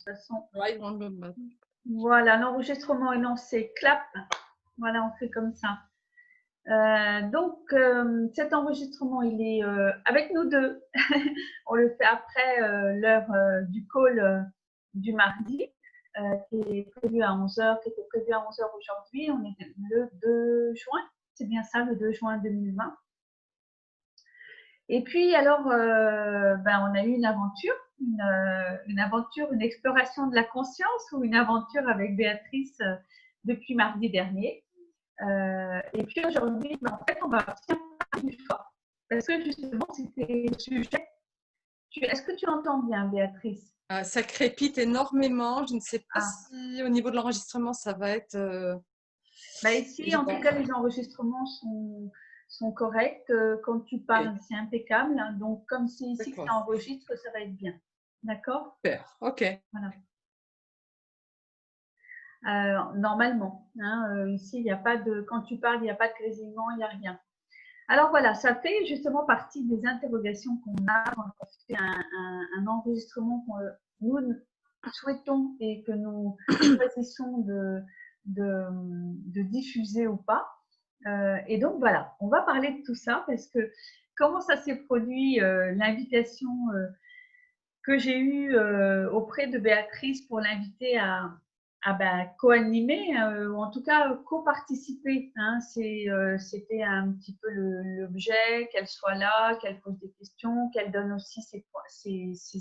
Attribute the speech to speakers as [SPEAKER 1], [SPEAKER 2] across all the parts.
[SPEAKER 1] toute façon.
[SPEAKER 2] Ouais, ils vont le battre.
[SPEAKER 1] Voilà, l'enregistrement est lancé. Clap. Voilà, on fait comme ça. Donc, cet enregistrement, il est avec nous deux. On le fait après l'heure du call du mardi, qui est prévu à 11 heures, qui était prévu à 11 heures aujourd'hui. On est le 2 juin, c'est bien ça, le 2 juin 2020. Et puis, alors, on a eu une aventure, une exploration de la conscience ou une aventure avec Béatrice depuis mardi dernier. Et puis aujourd'hui, en fait, on va parler du choix. Parce que justement, c'était le sujet. Est-ce que tu entends bien, Béatrice?
[SPEAKER 2] Ça crépite énormément. Je ne sais pas
[SPEAKER 1] Ah,
[SPEAKER 2] si au niveau de l'enregistrement, ça va être
[SPEAKER 1] ici, en tout
[SPEAKER 2] évident.
[SPEAKER 1] cas, les enregistrements sont corrects. Quand tu
[SPEAKER 2] Ok,
[SPEAKER 1] parles, c'est impeccable. Donc, comme c'est ici que
[SPEAKER 2] d'accord.
[SPEAKER 1] ça enregistre, ça va être bien. D'accord?
[SPEAKER 2] Super. Ok.
[SPEAKER 1] Voilà. Normalement, hein, ici, il n'y a pas de, quand tu parles, il n'y a pas de grésillement, il n'y a rien. Alors voilà, ça fait justement partie des interrogations qu'on a quand on fait un enregistrement que nous souhaitons et que nous choisissons de diffuser ou pas. Et donc voilà, on va parler de tout ça parce que comment ça s'est produit, l'invitation que j'ai eue auprès de Béatrice pour l'inviter à co-animer ou en tout cas co-participer. Hein. C'était un petit peu l'objet, qu'elle soit là, qu'elle pose des questions, qu'elle donne aussi ses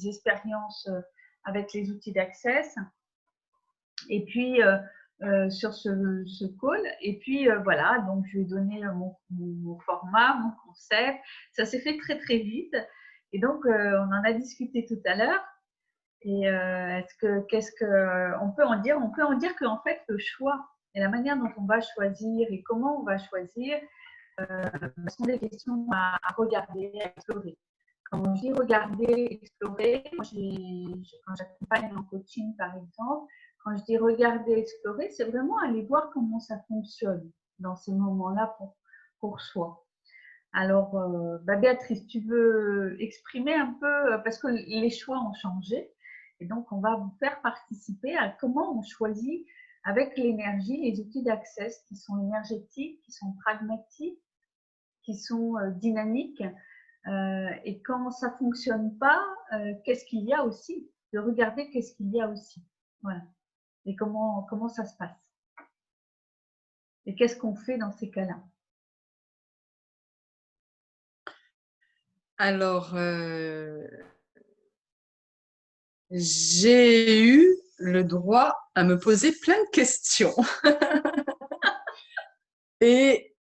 [SPEAKER 1] expériences avec les outils d'Access. Et puis, sur ce call. Et puis, voilà, donc je lui ai donné mon format, mon concept. Ça s'est fait très, très vite. Et donc, on en a discuté tout à l'heure. Et qu'est-ce que on peut en dire? On peut en dire qu'en fait, le choix et la manière dont on va choisir et comment on va choisir sont des questions à regarder, à explorer. Quand je dis regarder, explorer, quand j'accompagne en coaching par exemple, quand je dis regarder, explorer, c'est vraiment aller voir comment ça fonctionne dans ces moments-là pour soi. Alors, Béatrice, tu veux exprimer un peu, parce que les choix ont changé, et donc on va vous faire participer à comment on choisit avec l'énergie, les outils d'Access qui sont énergétiques, qui sont pragmatiques, qui sont dynamiques. Et quand ça ne fonctionne pas, qu'est-ce qu'il y a aussi? De regarder qu'est-ce qu'il y a aussi. Voilà. Et comment ça se passe? Et qu'est-ce qu'on fait dans ces cas-là?
[SPEAKER 2] Alors, j'ai eu le droit à me poser plein de questions et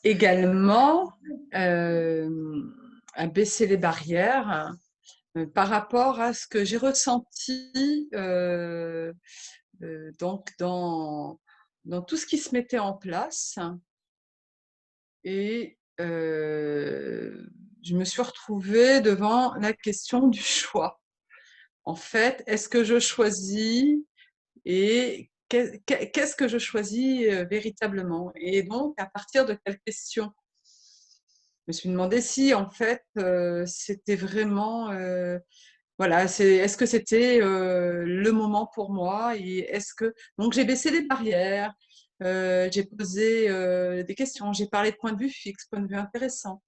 [SPEAKER 2] également à baisser les barrières par rapport à ce que j'ai ressenti donc dans tout ce qui se mettait en place. Et je me suis retrouvée devant la question du choix. En fait, est-ce que je choisis et qu'est-ce que je choisis véritablement? Et donc, à partir de quelle question? Je me suis demandé si, en fait, c'était vraiment, voilà, est-ce que c'était le moment pour moi? Et est-ce que donc j'ai baissé les barrières, j'ai posé des questions, j'ai parlé de point de vue fixe, point de vue intéressant.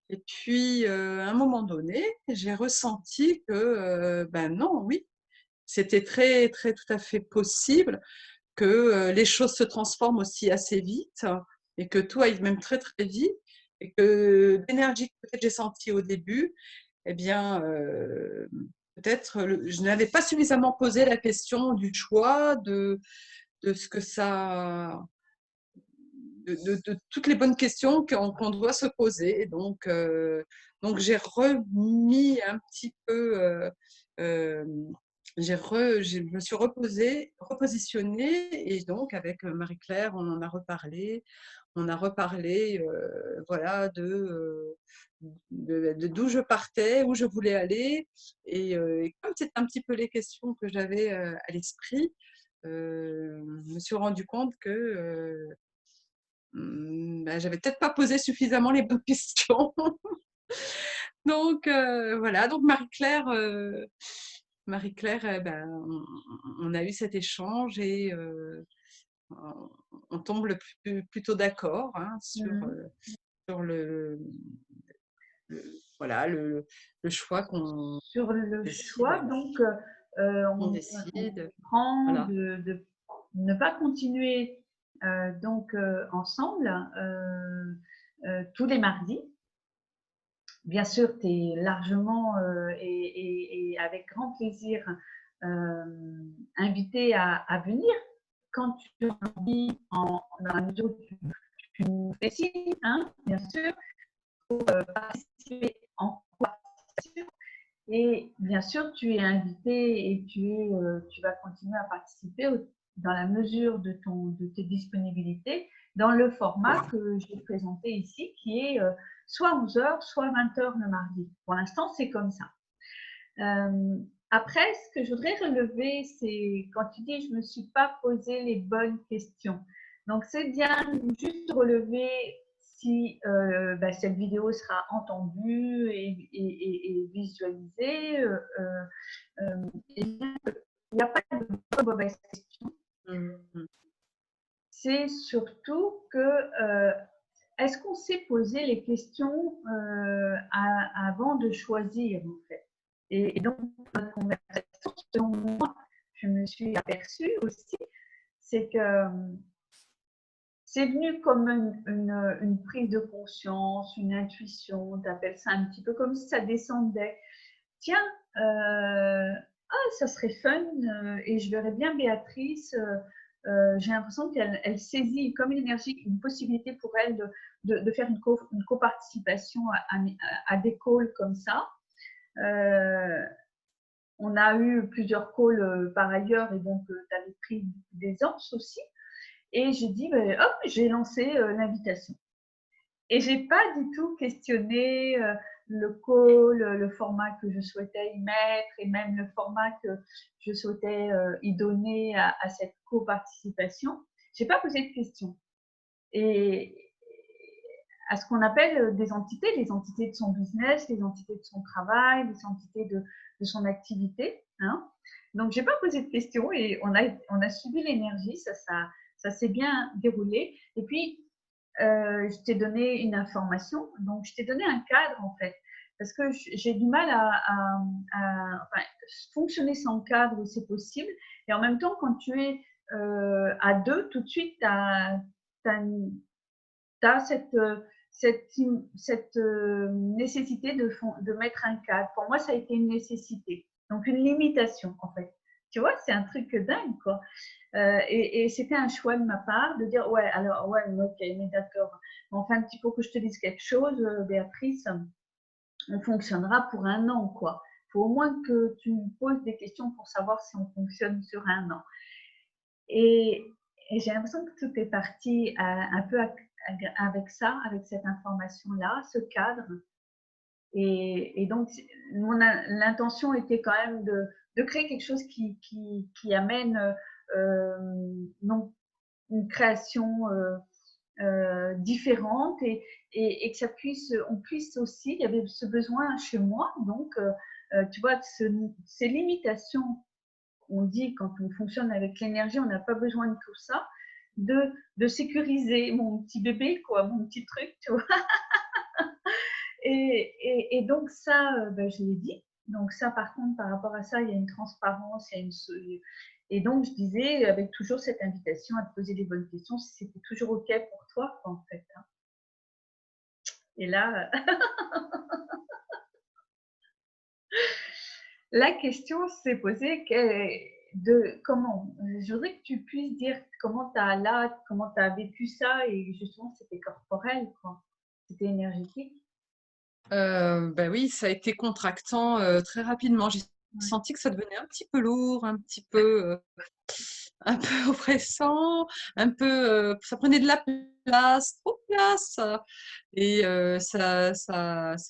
[SPEAKER 2] Et puis, à un moment donné, j'ai ressenti que, ben non, oui, c'était très, très, tout à fait possible que les choses se transforment aussi assez vite et que tout aille même très, très vite et que l'énergie que peut-être j'ai sentie au début, eh bien, peut-être je n'avais pas suffisamment posé la question du choix, de ce que ça, de toutes les bonnes questions qu'on doit se poser. Et donc j'ai remis un petit peu, je me suis repositionnée et donc avec Marie-Claire, on en a reparlé. On a reparlé, voilà, d'où je partais, où je voulais aller. Et comme c'était un petit peu les questions que j'avais à l'esprit, je me suis rendu compte que j'avais peut-être pas posé suffisamment les bonnes questions. Donc voilà, donc Marie-Claire Marie-Claire, ben, on a eu cet échange et on tombe plutôt d'accord, hein,
[SPEAKER 1] Mhm.
[SPEAKER 2] sur voilà, le choix
[SPEAKER 1] Sur le choix,
[SPEAKER 2] décide,
[SPEAKER 1] donc,
[SPEAKER 2] qu'on
[SPEAKER 1] on
[SPEAKER 2] décide.
[SPEAKER 1] prend
[SPEAKER 2] Voilà.
[SPEAKER 1] de ne pas continuer donc ensemble tous les mardis. Bien sûr, tu es largement et avec grand plaisir invité à venir quand tu as envie, dans la mesure où tu nous fais signe, hein, bien sûr, participer en coopération. Et bien sûr, tu es invité et tu vas continuer à participer dans la mesure de tes disponibilités dans le format que j'ai présenté ici, qui est soit 11 heures, soit 20 heures le mardi. Pour l'instant, c'est comme ça. Après, ce que je voudrais relever, c'est quand tu dis je ne me suis pas posé les bonnes questions. Donc, c'est bien juste relever si cette vidéo sera entendue et visualisée. Il n'y a pas de bonne mauvaise question. C'est surtout que est-ce qu'on s'est posé les questions avant de choisir en fait. Et donc, dans la conversation, selon moi, je me suis aperçue aussi, c'est que c'est venu comme une prise de conscience, une intuition, tu appelles ça un petit peu comme si ça descendait. Tiens, ça serait fun et je verrais bien Béatrice. J'ai l'impression qu'elle saisit comme une énergie, une possibilité pour elle de faire une coparticipation à des calls comme ça. On a eu plusieurs calls par ailleurs et donc tu avais pris des ans aussi. Et j'ai dit, hop, j'ai lancé l'invitation. Et j'ai pas du tout questionné le call, le format que je souhaitais y mettre et même le format que je souhaitais y donner à cette coparticipation. J'ai pas posé de questions. Et à ce qu'on appelle des entités, les entités de son business, les entités de son travail, les entités de son activité. Hein. Donc, j'ai pas posé de questions et on a suivi l'énergie, ça s'est bien déroulé. Et puis, je t'ai donné une information, donc je t'ai donné un cadre en fait, parce que j'ai du mal enfin, fonctionner sans cadre, c'est possible, et en même temps, quand tu es à deux, tout de suite, tu as, cette nécessité de mettre un cadre. Pour moi, ça a été une nécessité, donc une limitation en fait. Tu vois, c'est un truc dingue quoi. Et c'était un choix de ma part de dire ouais, alors ouais, ok, mais d'accord. Enfin, il faut que je te dise quelque chose, Béatrice. On fonctionnera pour un an, quoi. Il faut au moins que tu me poses des questions pour savoir si on fonctionne sur un an. Et, et j'ai l'impression que tout est parti un peu avec ça, avec cette information-là, ce cadre. Et donc, l'intention était quand même de créer quelque chose qui amène non, une création différente et que ça puisse, on puisse aussi, il y avait ce besoin chez moi, donc tu vois, ces limitations, on dit quand on fonctionne avec l'énergie, on n'a pas besoin de tout ça, de sécuriser mon petit bébé, quoi, mon petit truc, tu vois. Et donc ça, je l'ai dit. Donc ça, par contre, par rapport à ça, il y a une transparence, il y a une... Et donc, je disais, avec toujours cette invitation à te poser les bonnes questions, si c'était toujours OK pour toi, en fait. Hein. Et là, la question s'est posée de comment. Je voudrais que tu puisses dire comment tu as vécu ça et justement, c'était corporel, quoi. C'était énergétique.
[SPEAKER 2] Ben oui, ça a été contractant très rapidement. J'ai
[SPEAKER 1] Ouais.
[SPEAKER 2] senti que ça devenait un petit peu lourd, un peu oppressant, ça prenait de la place, trop de place. Et ça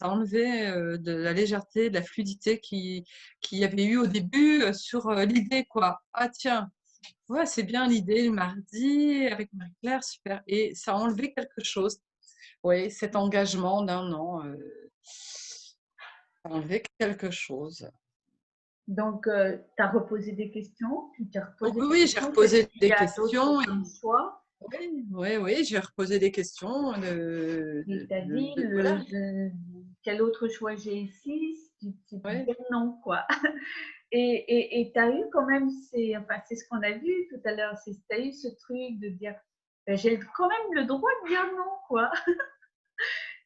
[SPEAKER 2] enlevait de la légèreté, de la fluidité qu'il y avait eu au début sur l'idée, quoi. Ah tiens, ouais, c'est bien l'idée, le mardi, avec Marie-Claire, super. Et ça a enlevé quelque chose. Oui, cet engagement d'un an a enlevé quelque chose.
[SPEAKER 1] Donc, tu as reposé des questions, tu t'es
[SPEAKER 2] Donc
[SPEAKER 1] reposé des
[SPEAKER 2] oui, j'ai
[SPEAKER 1] questions, qu'est-ce
[SPEAKER 2] reposé
[SPEAKER 1] qu'il
[SPEAKER 2] des
[SPEAKER 1] y a d'autre
[SPEAKER 2] questions.
[SPEAKER 1] comme choix?
[SPEAKER 2] Oui, oui, oui, j'ai reposé des questions
[SPEAKER 1] Il t'a dit
[SPEAKER 2] voilà,
[SPEAKER 1] quel autre choix j'ai ici? Tu peux
[SPEAKER 2] ouais,
[SPEAKER 1] dire non, quoi. Et tu as eu quand même, enfin, c'est ce qu'on a vu tout à l'heure, tu as eu ce truc de dire, ben, j'ai quand même le droit de dire non, quoi.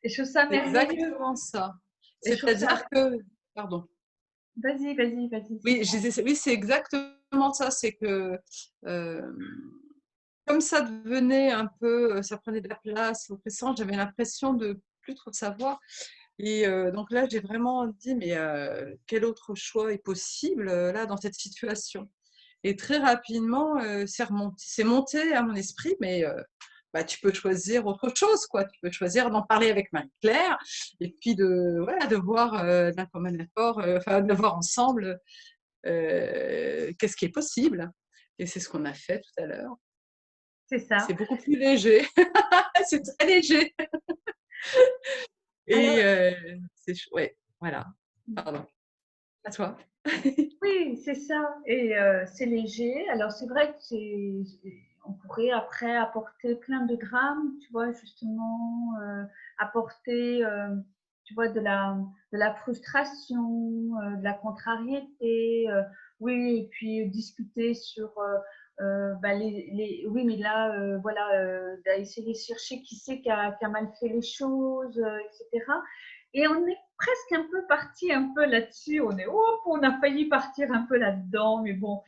[SPEAKER 1] Et je trouve ça
[SPEAKER 2] c'est
[SPEAKER 1] merveilleux.
[SPEAKER 2] exactement ça.
[SPEAKER 1] Et je trouve
[SPEAKER 2] C'est-à-dire
[SPEAKER 1] ça,
[SPEAKER 2] que, pardon,
[SPEAKER 1] vas-y, vas-y, vas-y, c'est
[SPEAKER 2] oui,
[SPEAKER 1] toi.
[SPEAKER 2] oui, c'est exactement ça. C'est que euh, comme ça devenait un peu, ça prenait de la place au centre, j'avais l'impression de plus trop savoir. Et donc là, j'ai vraiment dit, mais quel autre choix est possible là dans cette situation? Et très rapidement, c'est monté à mon esprit, mais bah, tu peux choisir autre chose, quoi. Tu peux choisir d'en parler avec Marie-Claire et puis voilà, de voir d'un commun accord, enfin, de voir ensemble qu'est-ce qui est possible. Et c'est ce qu'on a fait tout à l'heure.
[SPEAKER 1] C'est ça.
[SPEAKER 2] C'est beaucoup plus léger. C'est très léger.
[SPEAKER 1] Alors,
[SPEAKER 2] Et ouais, voilà. Pardon. À toi.
[SPEAKER 1] oui, c'est ça. Et c'est léger. Alors, c'est vrai que on pourrait après apporter plein de drames, tu vois, justement, apporter, tu vois, de la frustration, de la contrariété. Oui, et puis discuter sur, bah, oui, mais là, voilà, d'essayer de chercher qui c'est qui a mal fait les choses, etc. Et on est presque un peu parti un peu là-dessus. On a failli partir un peu là-dedans, mais bon,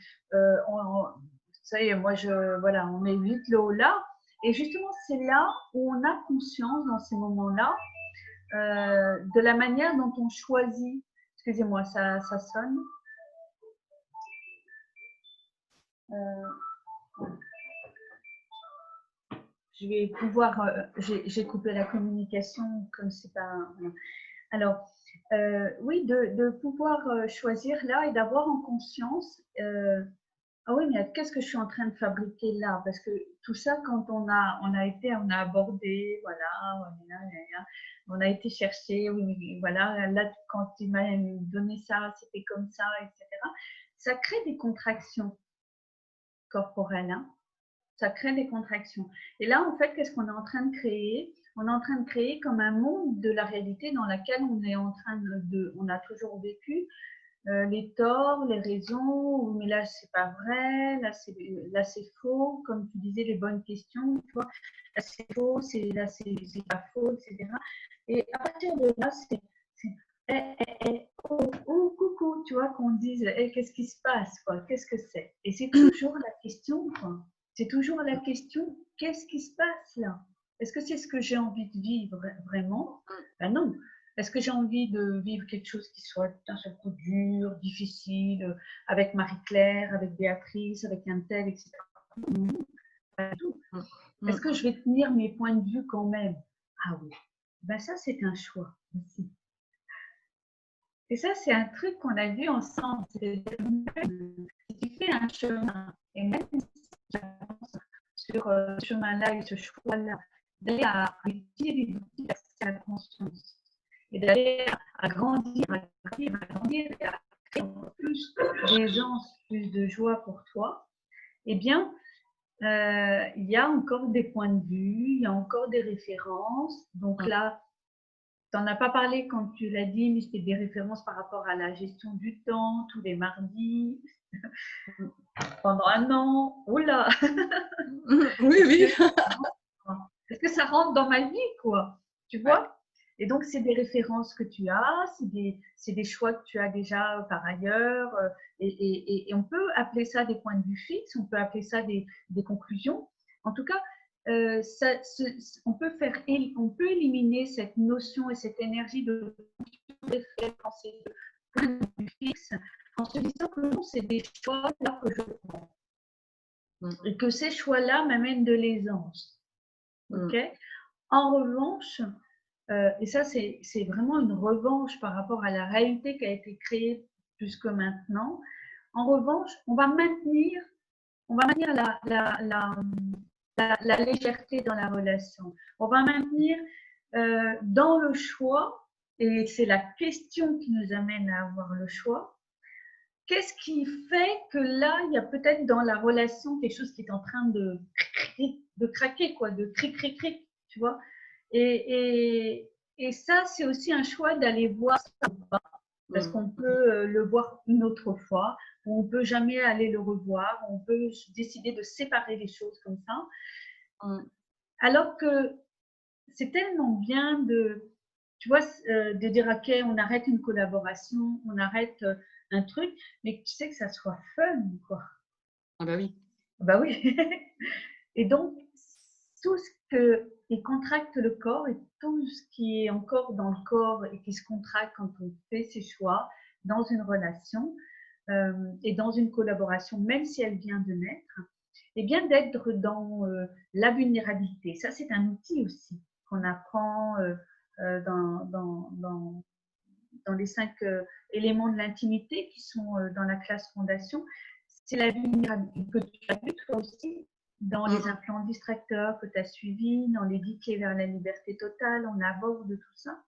[SPEAKER 1] ça y est, moi, voilà, on met vite le haut là. Et justement, c'est là où on a conscience, dans ces moments-là, de la manière dont on choisit. Excusez-moi, ça sonne. Euh, je vais pouvoir. J'ai coupé la communication, comme c'est pas. Alors, oui, de pouvoir choisir là et d'avoir en conscience, ah oui, mais qu'est-ce que je suis en train de fabriquer là? Parce que tout ça, quand on a abordé, voilà, on a été chercher, oui, mais voilà, là, quand tu m'as donné ça, c'était comme ça, etc. Ça crée des contractions corporelles, hein. Ça crée des contractions. Et là, en fait, qu'est-ce qu'on est en train de créer? On est en train de créer comme un monde de la réalité dans laquelle on est en train on a toujours vécu les torts, les raisons, mais là c'est pas vrai, là c'est faux, comme tu disais les bonnes questions, tu vois, là c'est faux, là c'est pas faux, etc. Et à partir de là, c'est oh, coucou, tu vois, qu'on dise qu'est-ce qui se passe, quoi, qu'est-ce que c'est? Et c'est toujours la question, quoi. C'est toujours la question, qu'est-ce qui se passe là? Est-ce que c'est ce que j'ai envie de vivre vraiment? Ben non. Est-ce que j'ai envie de vivre quelque chose qui soit d'un seul coup dur, difficile, avec Marie-Claire, avec Béatrice, avec un tel, etc. Non, pas du tout. Est-ce que je vais tenir mes points de vue quand même? Ah oui. Ben ça, c'est un choix aussi. Et ça, c'est un truc qu'on a vu ensemble. C'est si tu fais un chemin, et même si tu avances sur ce chemin-là et ce choix-là, d'aller à utiliser les outils d'accès à la conscience et d'aller à grandir, et à créer plus d'aisance, plus de joie pour toi, eh bien, il y a encore des points de vue, il y a encore des références. Donc là, tu n'en as pas parlé quand tu l'as dit, mais c'était des références par rapport à la gestion du temps, tous les mardis, pendant un an. Oula!
[SPEAKER 2] Oui, oui.
[SPEAKER 1] Est-ce que ça rentre dans ma vie, quoi? Tu
[SPEAKER 2] Ouais.
[SPEAKER 1] vois? Et donc, c'est des références que tu as, c'est des choix que tu as déjà par ailleurs. Et on peut appeler ça des points de vue fixes, on peut appeler ça des conclusions. En tout cas, on peut éliminer cette notion et cette énergie de référence et de point de vue fixe en se disant que non, c'est des choix là que je prends et que ces choix-là m'amènent de l'aisance. Ok? En revanche, et ça c'est vraiment une revanche par rapport à la réalité qui a été créée jusque maintenant. En revanche, on va maintenir la légèreté dans la relation. On va maintenir dans le choix, et c'est la question qui nous amène à avoir le choix. qu'est-ce qui fait que là, il y a peut-être dans la relation quelque chose qui est en train de craquer, quoi, de cric, tu vois. Et ça, c'est aussi un choix d'aller voir ça ou pas, parce qu'on peut le voir une autre fois, ou on peut jamais aller le revoir, on peut décider de séparer les choses comme ça. Alors que c'est tellement bien de, tu vois, de dire, ok, on arrête une collaboration, on arrête un truc, mais que tu sais que ça soit fun, quoi.
[SPEAKER 2] Ah bah oui.
[SPEAKER 1] Bah oui. Et donc, tout ce qui contracte le corps et tout ce qui est encore dans le corps et qui se contracte quand on fait ses choix dans une relation et dans une collaboration, même si elle vient de naître, et bien d'être dans la vulnérabilité. Ça, c'est un outil aussi qu'on apprend dans les 5 éléments de l'intimité qui sont dans la classe fondation. C'est la vulnérabilité que tu as vu toi aussi dans les implants distracteurs que tu as suivis, dans les 10 clés vers la liberté totale, on aborde tout ça.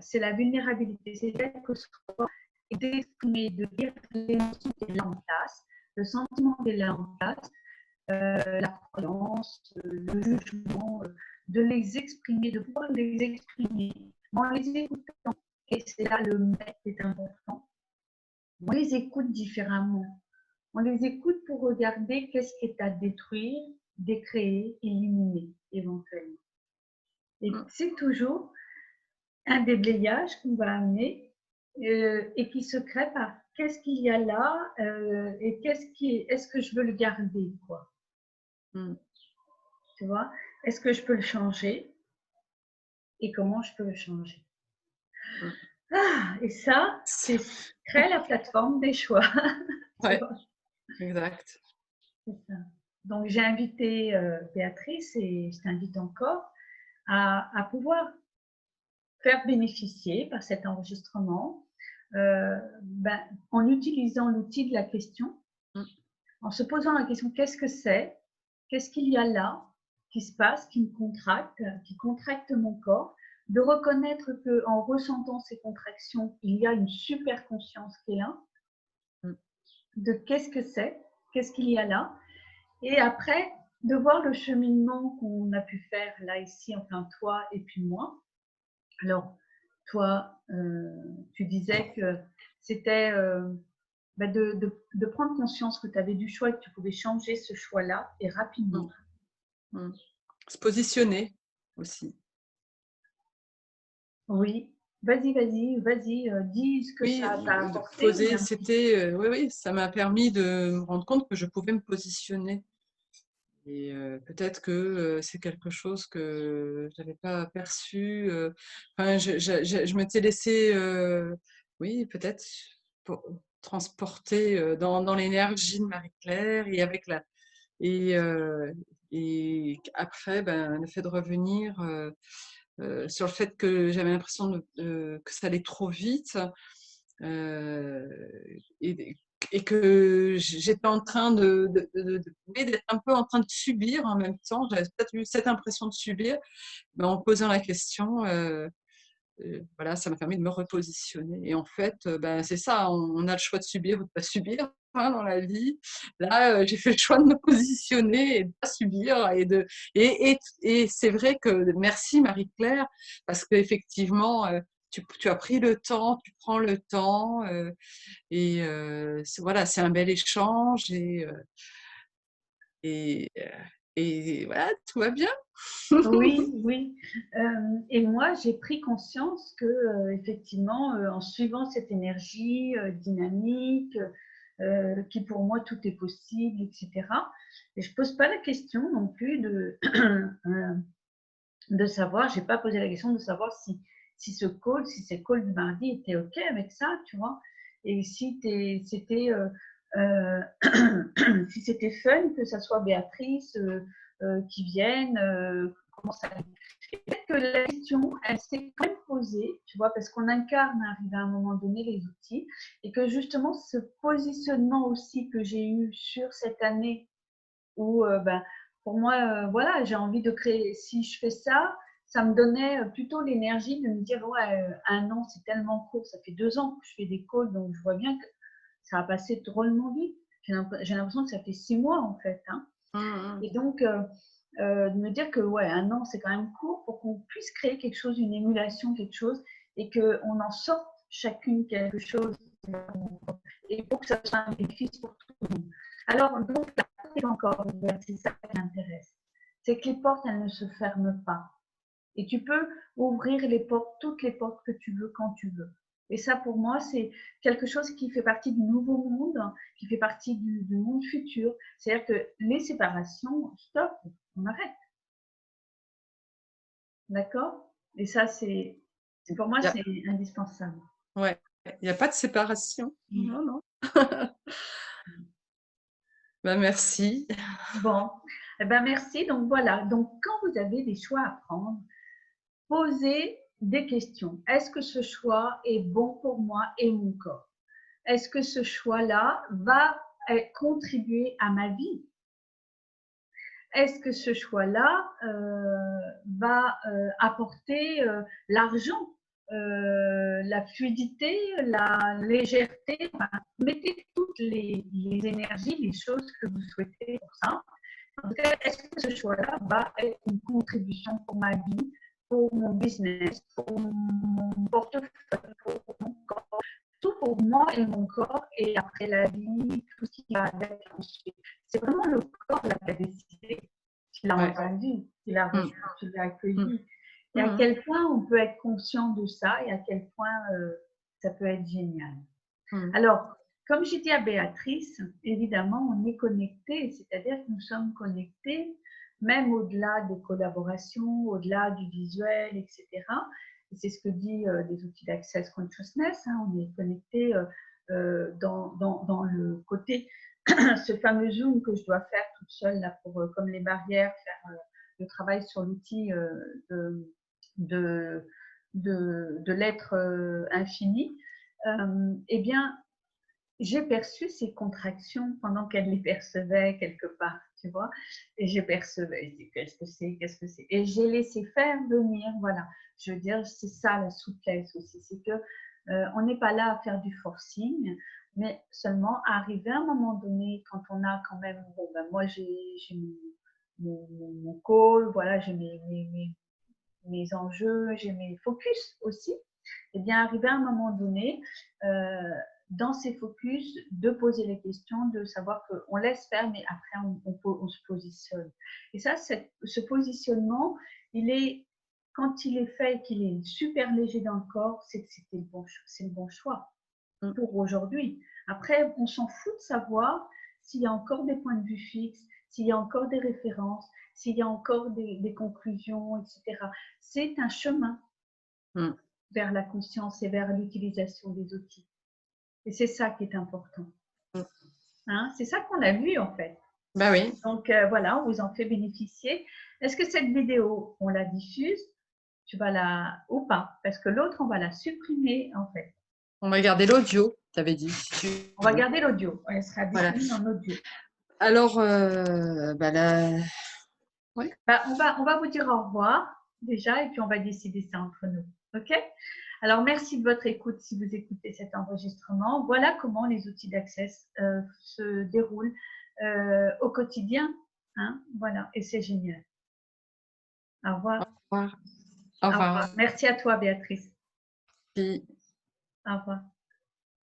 [SPEAKER 1] C'est la vulnérabilité, c'est d'être soi et d'exprimer, de dire l'émotion qui est là en place, le sentiment qui est là en place, la croyance, le jugement, de les exprimer, de pouvoir les exprimer en les écoutant. Et c'est là le maître est important. On les écoute différemment. On les écoute pour regarder qu'est-ce qui est à détruire, décréer, éliminer éventuellement. Et c'est toujours un déblayage qu'on va amener et qui se crée par qu'est-ce qu'il y a là et est-ce que je veux le garder, quoi. Tu vois, est-ce que je peux le changer et comment je peux le changer. Et ça, c'est créer la plateforme des choix.
[SPEAKER 2] Ouais, exact.
[SPEAKER 1] C'est ça. Donc, j'ai invité Béatrice et je t'invite encore à pouvoir faire bénéficier par cet enregistrement en utilisant l'outil de la question, en se posant la question qu'est-ce que c'est, qu'est-ce qu'il y a là qui se passe, qui me contracte, qui contracte mon corps, de reconnaître qu'en ressentant ces contractions, il y a une super conscience qui est là, de qu'est-ce que c'est, qu'est-ce qu'il y a là, et après de voir le cheminement qu'on a pu faire là ici, enfin toi et puis moi. Alors toi, tu disais que c'était de prendre conscience que tu avais du choix et que tu pouvais changer ce choix-là et rapidement.
[SPEAKER 2] Se positionner aussi.
[SPEAKER 1] Oui, vas-y, dis ce que ça t'a apporté.
[SPEAKER 2] Poser, c'était, oui, ça m'a permis de me rendre compte que je pouvais me positionner. Et peut-être que c'est quelque chose que je n'avais pas perçu. Enfin, je m'étais laissée, oui, peut-être transporter dans l'énergie de Marie-Claire et avec la et après, ben, le fait de revenir sur le fait que j'avais l'impression que ça allait trop vite et que j'étais en train d'être un peu en train de subir en même temps. J'avais peut-être eu cette impression de subir, mais en posant la question, voilà, ça m'a permis de me repositionner. Et en fait, ben, c'est ça, on a le choix de subir ou de ne pas subir dans la vie. Là, j'ai fait le choix de me positionner et de ne pas subir. Et c'est vrai que merci Marie-Claire, parce qu'effectivement, tu as pris le temps, tu prends le temps, et voilà, c'est un bel échange, et, et voilà, tout va bien.
[SPEAKER 1] Oui, oui. Et moi, j'ai pris conscience que, effectivement, en suivant cette énergie dynamique, qui pour moi tout est possible, etc. Et je pose pas la question non plus de savoir, j'ai pas posé la question de savoir si ce call, si ces calls du mardi étaient OK avec ça, tu vois. Et si c'était si c'était fun, que ça soit Béatrice qui vienne, comment ça. Peut-être que la question, elle s'est quand même posée, tu vois, parce qu'on incarne, arrive à un moment donné, les outils, et que justement, ce positionnement aussi que j'ai eu sur cette année où, pour moi, voilà, j'ai envie de créer. Si je fais ça, ça me donnait plutôt l'énergie de me dire, ouais, un an, c'est tellement court. Ça fait 2 ans que je fais des calls, donc je vois bien que ça a passé drôlement vite. J'ai l'impression que ça fait 6 mois en fait. Hein. Et donc, de me dire que ouais, 1 an, c'est quand même court pour qu'on puisse créer quelque chose, une émulation, quelque chose, et qu'on en sorte chacune quelque chose, et pour que ça soit un bénéfice pour tout le monde. Alors, donc, la porte est encore ouverte, c'est ça qui m'intéresse. C'est que les portes, elles ne se ferment pas. Et tu peux ouvrir les portes, toutes les portes que tu veux, quand tu veux. Et ça, pour moi, c'est quelque chose qui fait partie du nouveau monde, qui fait partie du monde futur. C'est-à-dire que les séparations, stop, on arrête. D'accord? Et ça, c'est pour moi, c'est indispensable.
[SPEAKER 2] Ouais, il n'y a pas de séparation. Non, non. Ben, merci.
[SPEAKER 1] Bon, eh ben merci. Donc voilà, donc quand vous avez des choix à prendre, posez des questions. Est-ce que ce choix est bon pour moi et mon corps? Est-ce que ce choix-là va contribuer à ma vie? Est-ce que ce choix-là va apporter l'argent, la fluidité, la légèreté? Enfin, mettez toutes les énergies, les choses que vous souhaitez pour ça. En tout cas, est-ce que ce choix-là va être une contribution pour ma vie, pour mon business, pour mon portefeuille, pour mon corps, tout pour moi et mon corps, et après la vie, tout ce qui va avec ensuite. C'est vraiment le corps qui a décidé. Tu l'as entendu, tu l'as reçu, tu l'as accueilli. Et à quel point on peut être conscient de ça et à quel point ça peut être génial. Alors, comme j'ai dit à Béatrice, évidemment, on est connecté, c'est-à-dire que nous sommes connectés, même au-delà des collaborations, au-delà du visuel, etc. Et c'est ce que dit les outils d'Access Consciousness, hein, on est connecté dans le côté, ce fameux zoom que je dois faire toute seule, là, pour, comme les barrières, faire le travail sur l'outil de l'être infini. Eh bien, j'ai perçu ces contractions pendant qu'elle les percevait quelque part, tu vois, et je percevais, je dis, qu'est-ce que c'est, qu'est-ce que c'est, et j'ai laissé faire venir, voilà. Je veux dire, c'est ça la souplesse aussi, c'est que on n'est pas là à faire du forcing, mais seulement à arriver à un moment donné, quand on a quand même, bon, ben moi j'ai mon call, voilà, j'ai mes enjeux, j'ai mes focus aussi, et bien arriver à un moment donné, dans ces focus, de poser les questions, de savoir qu'on laisse faire, mais après on se positionne. Et ça, ce positionnement, quand il est fait et qu'il est super léger dans le corps, c'est que c'est le bon choix pour aujourd'hui. Après, on s'en fout de savoir s'il y a encore des points de vue fixes, s'il y a encore des références, s'il y a encore des conclusions, etc. C'est un chemin vers la conscience et vers l'utilisation des outils. Et c'est ça qui est important. Hein, c'est ça qu'on a vu en fait.
[SPEAKER 2] Ben oui.
[SPEAKER 1] Donc voilà, on vous en fait bénéficier. Est-ce que cette vidéo, on la diffuse? Tu vas la ou pas? Parce que l'autre, on va la supprimer en fait.
[SPEAKER 2] On va garder l'audio, tu avais dit.
[SPEAKER 1] On va garder l'audio. Elle sera disponible en audio.
[SPEAKER 2] Alors, là...
[SPEAKER 1] Ouais. On va vous dire au revoir déjà et puis on va décider ça entre nous. OK? Alors, merci de votre écoute si vous écoutez cet enregistrement. Voilà comment les outils d'Access se déroulent au quotidien. Hein? Voilà, et c'est génial. Au revoir.
[SPEAKER 2] Au revoir. Au revoir.
[SPEAKER 1] Merci à toi, Béatrice.
[SPEAKER 2] Puis...
[SPEAKER 1] Au revoir.